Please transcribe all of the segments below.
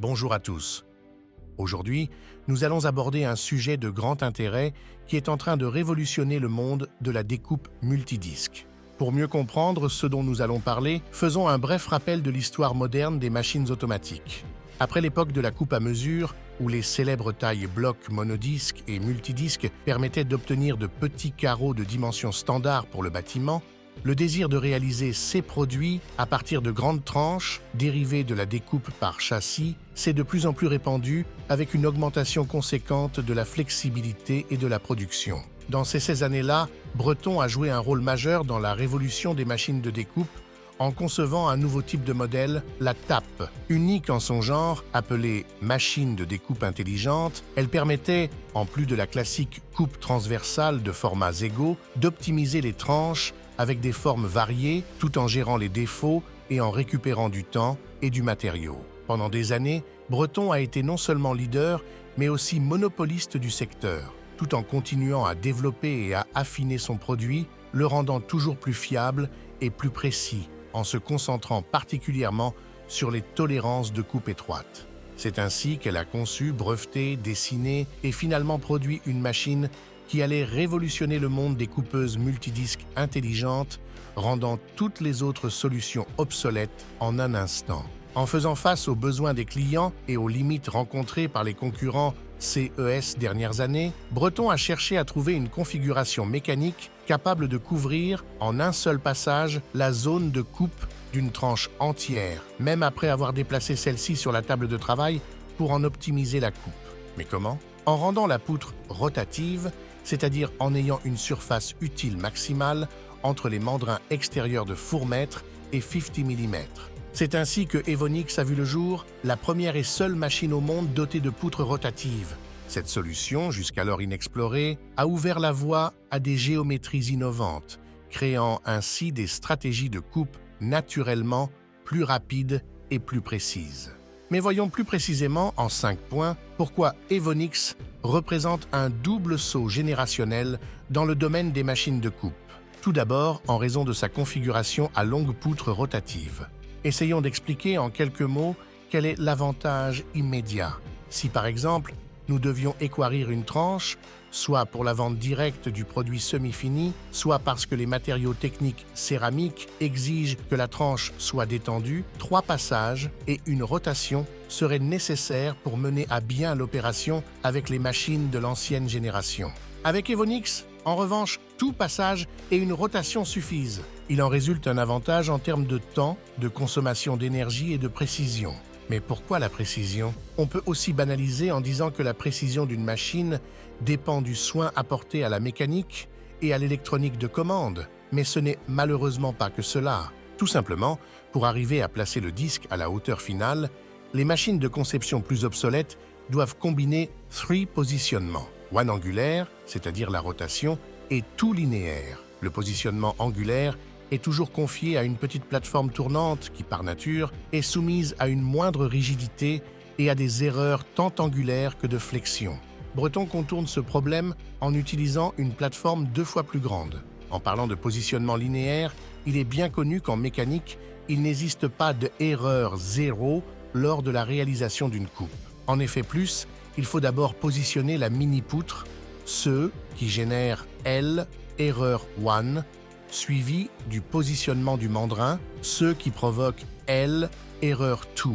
Bonjour à tous. Aujourd'hui, nous allons aborder un sujet de grand intérêt qui est en train de révolutionner le monde de la découpe multidisque. Pour mieux comprendre ce dont nous allons parler, faisons un bref rappel de l'histoire moderne des machines automatiques. Après l'époque de la coupe à mesure, où les célèbres tailles blocs monodisques et multidisques permettaient d'obtenir de petits carreaux de dimensions standards pour le bâtiment, le désir de réaliser ces produits à partir de grandes tranches, dérivées de la découpe par châssis, s'est de plus en plus répandu avec une augmentation conséquente de la flexibilité et de la production. Dans ces 16 années-là, Breton a joué un rôle majeur dans la révolution des machines de découpe en concevant un nouveau type de modèle, la TAP. Unique en son genre, appelée machine de découpe intelligente, elle permettait, en plus de la classique coupe transversale de formats égaux, d'optimiser les tranches avec des formes variées tout en gérant les défauts et en récupérant du temps et du matériau. Pendant des années, Breton a été non seulement leader, mais aussi monopoliste du secteur, tout en continuant à développer et à affiner son produit, le rendant toujours plus fiable et plus précis, en se concentrant particulièrement sur les tolérances de coupe étroite. C'est ainsi qu'elle a conçu, breveté, dessiné et finalement produit une machine qui allait révolutionner le monde des coupeuses multidisques intelligentes, rendant toutes les autres solutions obsolètes en un instant. En faisant face aux besoins des clients et aux limites rencontrées par les concurrents CES dernières années, Breton a cherché à trouver une configuration mécanique capable de couvrir en un seul passage la zone de coupe d'une tranche entière, même après avoir déplacé celle-ci sur la table de travail pour en optimiser la coupe. Mais comment? En rendant la poutre rotative, c'est-à-dire en ayant une surface utile maximale entre les mandrins extérieurs de fourmètre et 50 mm. C'est ainsi que Evonix a vu le jour, la première et seule machine au monde dotée de poutres rotatives. Cette solution, jusqu'alors inexplorée, a ouvert la voie à des géométries innovantes, créant ainsi des stratégies de coupe naturellement plus rapides et plus précises. Mais voyons plus précisément, en 5 points, pourquoi Evonix représente un double saut générationnel dans le domaine des machines de coupe. Tout d'abord, en raison de sa configuration à longue poutre rotative. Essayons d'expliquer en quelques mots quel est l'avantage immédiat. Si par exemple, nous devions équarrir une tranche, soit pour la vente directe du produit semi-fini, soit parce que les matériaux techniques céramiques exigent que la tranche soit détendue, 3 passages et une rotation seraient nécessaires pour mener à bien l'opération avec les machines de l'ancienne génération. Avec Evonix, en revanche, tout passage et une rotation suffisent. Il en résulte un avantage en termes de temps, de consommation d'énergie et de précision. Mais pourquoi la précision? On peut aussi banaliser en disant que la précision d'une machine dépend du soin apporté à la mécanique et à l'électronique de commande. Mais ce n'est malheureusement pas que cela. Tout simplement, pour arriver à placer le disque à la hauteur finale, les machines de conception plus obsolètes doivent combiner 3 positionnements. One angulaire, c'est-à-dire la rotation, et tout linéaire. Le positionnement angulaire est toujours confié à une petite plateforme tournante qui, par nature, est soumise à une moindre rigidité et à des erreurs tant angulaires que de flexion. Breton contourne ce problème en utilisant une plateforme 2 fois plus grande. En parlant de positionnement linéaire, il est bien connu qu'en mécanique, il n'existe pas d'erreur zéro lors de la réalisation d'une coupe. En effet, il faut d'abord positionner la mini-poutre, ce qui génère L, erreur 1, suivi du positionnement du mandrin, ce qui provoque L, erreur 2.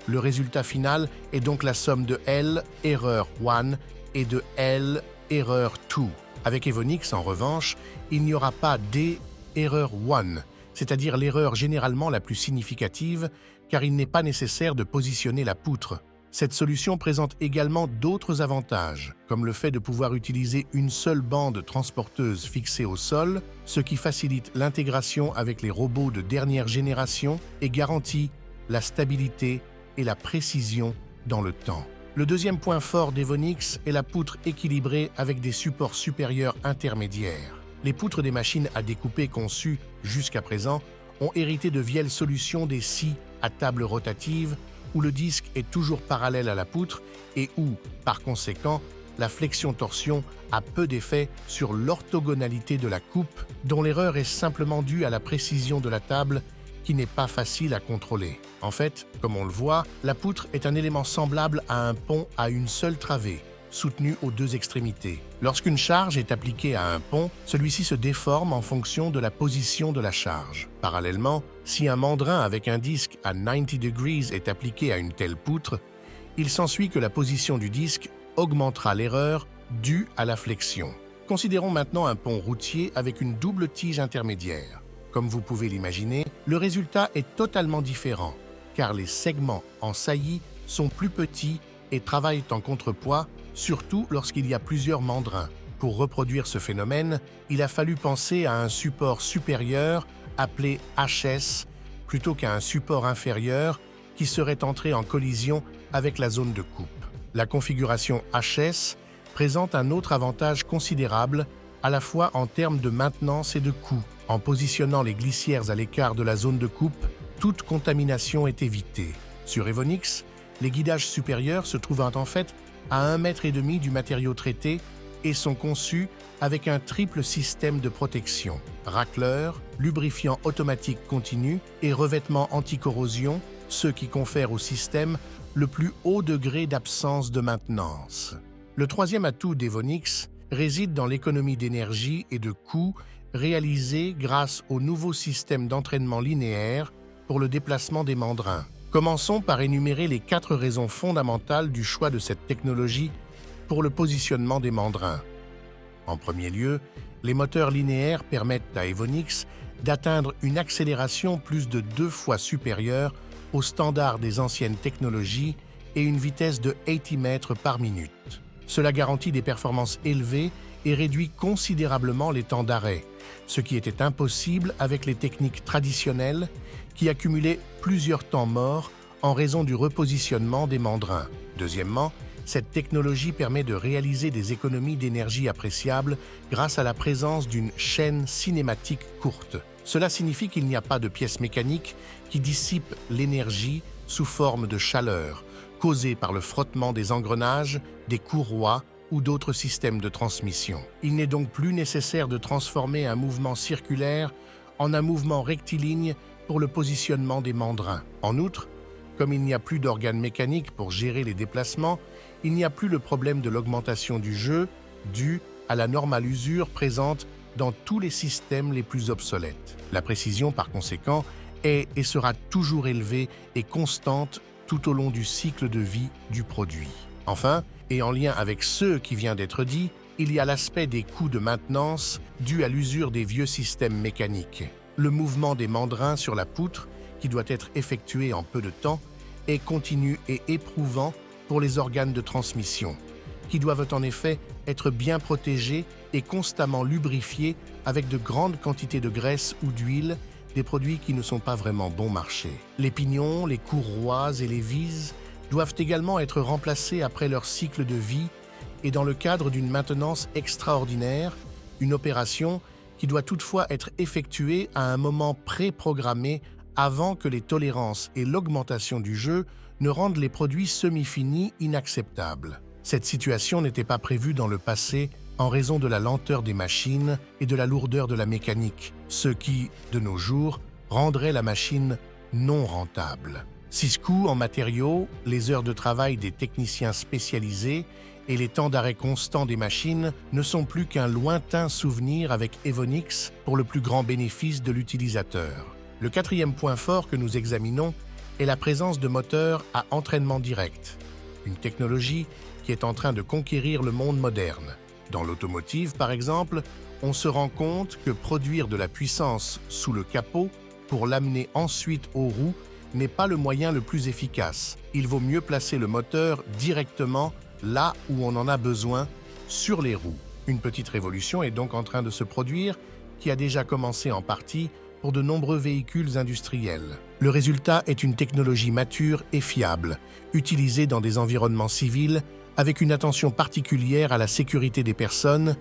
Le résultat final est donc la somme de L, erreur 1 et de L, erreur 2. Avec Evonix, en revanche, il n'y aura pas D, erreur 1, c'est-à-dire l'erreur généralement la plus significative, car il n'est pas nécessaire de positionner la poutre. Cette solution présente également d'autres avantages, comme le fait de pouvoir utiliser une seule bande transporteuse fixée au sol, ce qui facilite l'intégration avec les robots de dernière génération et garantit la stabilité et la précision dans le temps. Le deuxième point fort d'Evonix est la poutre équilibrée avec des supports supérieurs intermédiaires. Les poutres des machines à découper conçues jusqu'à présent ont hérité de vieilles solutions des scies à table rotative où le disque est toujours parallèle à la poutre et où, par conséquent, la flexion-torsion a peu d'effet sur l'orthogonalité de la coupe, dont l'erreur est simplement due à la précision de la table qui n'est pas facile à contrôler. En fait, comme on le voit, la poutre est un élément semblable à un pont à une seule travée, soutenu aux deux extrémités. Lorsqu'une charge est appliquée à un pont, celui-ci se déforme en fonction de la position de la charge. Parallèlement, si un mandrin avec un disque à 90 degrees est appliqué à une telle poutre, il s'ensuit que la position du disque augmentera l'erreur due à la flexion. Considérons maintenant un pont routier avec une double tige intermédiaire. Comme vous pouvez l'imaginer, le résultat est totalement différent, car les segments en saillie sont plus petits et travaillent en contrepoids, surtout lorsqu'il y a plusieurs mandrins. Pour reproduire ce phénomène, il a fallu penser à un support supérieur appelé HS plutôt qu'à un support inférieur qui serait entré en collision avec la zone de coupe. La configuration HS présente un autre avantage considérable, à la fois en termes de maintenance et de coût. En positionnant les glissières à l'écart de la zone de coupe, toute contamination est évitée. Sur Evonix, les guidages supérieurs se trouvent en fait à 1,5 m du matériau traité et sont conçus avec un triple système de protection: racleur, lubrifiant automatique continu et revêtement anti-corrosion, ce qui confère au système le plus haut degré d'absence de maintenance. Le troisième atout d'Evonix réside dans l'économie d'énergie et de coûts réalisée grâce au nouveau système d'entraînement linéaire pour le déplacement des mandrins. Commençons par énumérer les 4 raisons fondamentales du choix de cette technologie pour le positionnement des mandrins. En premier lieu, les moteurs linéaires permettent à Evonix d'atteindre une accélération plus de 2 fois supérieure au standard des anciennes technologies et une vitesse de 80 mètres par minute. Cela garantit des performances élevées et réduit considérablement les temps d'arrêt, ce qui était impossible avec les techniques traditionnelles qui accumulaient plusieurs temps morts en raison du repositionnement des mandrins. Deuxièmement, cette technologie permet de réaliser des économies d'énergie appréciables grâce à la présence d'une chaîne cinématique courte. Cela signifie qu'il n'y a pas de pièces mécaniques qui dissipent l'énergie sous forme de chaleur, causée par le frottement des engrenages, des courroies ou d'autres systèmes de transmission. Il n'est donc plus nécessaire de transformer un mouvement circulaire en un mouvement rectiligne pour le positionnement des mandrins. En outre, comme il n'y a plus d'organes mécaniques pour gérer les déplacements, il n'y a plus le problème de l'augmentation du jeu dû à la normale usure présente dans tous les systèmes les plus obsolètes. La précision, par conséquent, est et sera toujours élevée et constante tout au long du cycle de vie du produit. Enfin, et en lien avec ce qui vient d'être dit, il y a l'aspect des coûts de maintenance dû à l'usure des vieux systèmes mécaniques. Le mouvement des mandrins sur la poutre, qui doit être effectué en peu de temps, est continu et éprouvant pour les organes de transmission, qui doivent en effet être bien protégés et constamment lubrifiés avec de grandes quantités de graisse ou d'huile, des produits qui ne sont pas vraiment bon marché. Les pignons, les courroies et les vises doivent également être remplacés après leur cycle de vie et dans le cadre d'une maintenance extraordinaire, une opération qui doit toutefois être effectuée à un moment préprogrammé avant que les tolérances et l'augmentation du jeu ne rendent les produits semi-finis inacceptables. Cette situation n'était pas prévue dans le passé en raison de la lenteur des machines et de la lourdeur de la mécanique, ce qui, de nos jours, rendrait la machine non rentable. 6 coûts en matériaux, les heures de travail des techniciens spécialisés et les temps d'arrêt constants des machines ne sont plus qu'un lointain souvenir avec Evonix pour le plus grand bénéfice de l'utilisateur. Le 4e point fort que nous examinons est la présence de moteurs à entraînement direct, une technologie qui est en train de conquérir le monde moderne. Dans l'automotive, par exemple, on se rend compte que produire de la puissance sous le capot pour l'amener ensuite aux roues n'est pas le moyen le plus efficace. Il vaut mieux placer le moteur directement là où on en a besoin, sur les roues. Une petite révolution est donc en train de se produire, qui a déjà commencé en partie pour de nombreux véhicules industriels. Le résultat est une technologie mature et fiable, utilisée dans des environnements civils avec une attention particulière à la sécurité des personnes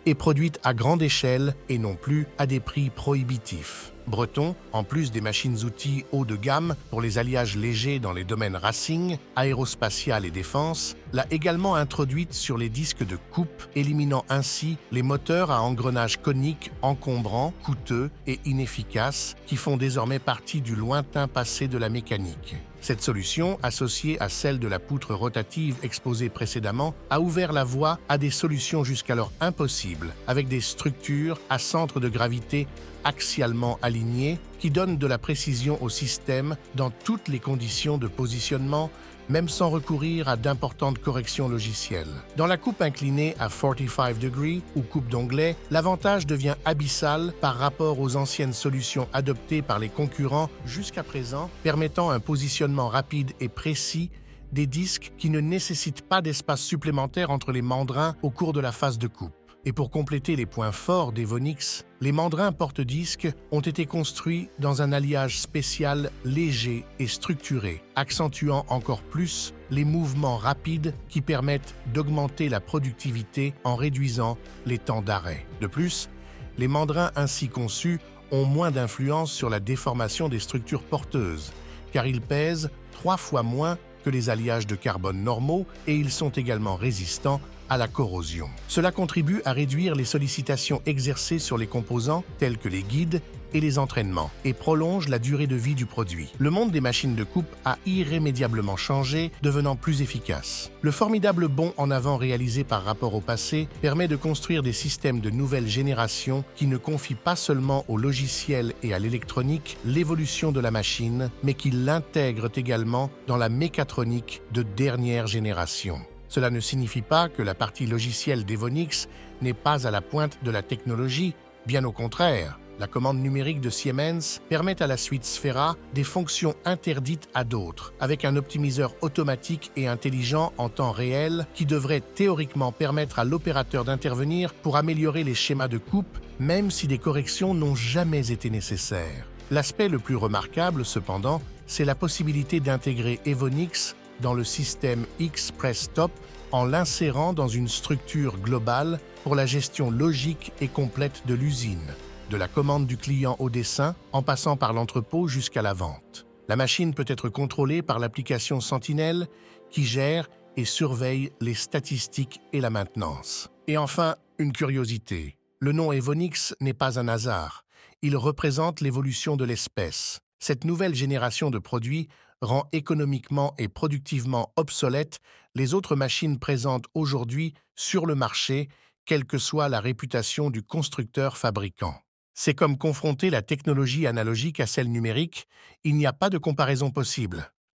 et produite à grande échelle et non plus à des prix prohibitifs. Breton, en plus des machines-outils haut de gamme pour les alliages légers dans les domaines racing, aérospatial et défense, l'a également introduite sur les disques de coupe, éliminant ainsi les moteurs à engrenages coniques encombrants, coûteux et inefficaces qui font désormais partie du lointain passé de la mécanique. Cette solution, associée à celle de la poutre rotative exposée précédemment, a ouvert la voie à des solutions jusqu'alors impossibles, avec des structures à centre de gravité axialement alignées qui donnent de la précision au système dans toutes les conditions de positionnement, même sans recourir à d'importantes corrections logicielles. Dans la coupe inclinée à 45 degrés ou coupe d'onglet, l'avantage devient abyssal par rapport aux anciennes solutions adoptées par les concurrents jusqu'à présent, permettant un positionnement rapide et précis des disques qui ne nécessitent pas d'espace supplémentaire entre les mandrins au cours de la phase de coupe. Et pour compléter les points forts d'Evonix, les mandrins porte-disques ont été construits dans un alliage spécial léger et structuré, accentuant encore plus les mouvements rapides qui permettent d'augmenter la productivité en réduisant les temps d'arrêt. De plus, les mandrins ainsi conçus ont moins d'influence sur la déformation des structures porteuses, car ils pèsent 3 fois moins que les alliages de carbone normaux et ils sont également résistants à la corrosion. Cela contribue à réduire les sollicitations exercées sur les composants tels que les guides et les entraînements et prolonge la durée de vie du produit. Le monde des machines de coupe a irrémédiablement changé, devenant plus efficace. Le formidable bond en avant réalisé par rapport au passé permet de construire des systèmes de nouvelle génération qui ne confient pas seulement au logiciel et à l'électronique l'évolution de la machine, mais qui l'intègrent également dans la mécatronique de dernière génération. Cela ne signifie pas que la partie logicielle d'Evonix n'est pas à la pointe de la technologie, bien au contraire. La commande numérique de Siemens permet à la suite Sphera des fonctions interdites à d'autres, avec un optimiseur automatique et intelligent en temps réel qui devrait théoriquement permettre à l'opérateur d'intervenir pour améliorer les schémas de coupe, même si des corrections n'ont jamais été nécessaires. L'aspect le plus remarquable, cependant, c'est la possibilité d'intégrer Evonix dans le système X-Press-Top en l'insérant dans une structure globale pour la gestion logique et complète de l'usine, de la commande du client au dessin en passant par l'entrepôt jusqu'à la vente. La machine peut être contrôlée par l'application Sentinel qui gère et surveille les statistiques et la maintenance. Et enfin, une curiosité. Le nom Evonix n'est pas un hasard. Il représente l'évolution de l'espèce. Cette nouvelle génération de produits rend économiquement et productivement obsolètes les autres machines présentes aujourd'hui sur le marché, quelle que soit la réputation du constructeur fabricant. C'est comme confronter la technologie analogique à celle numérique, il n'y a pas de comparaison possible.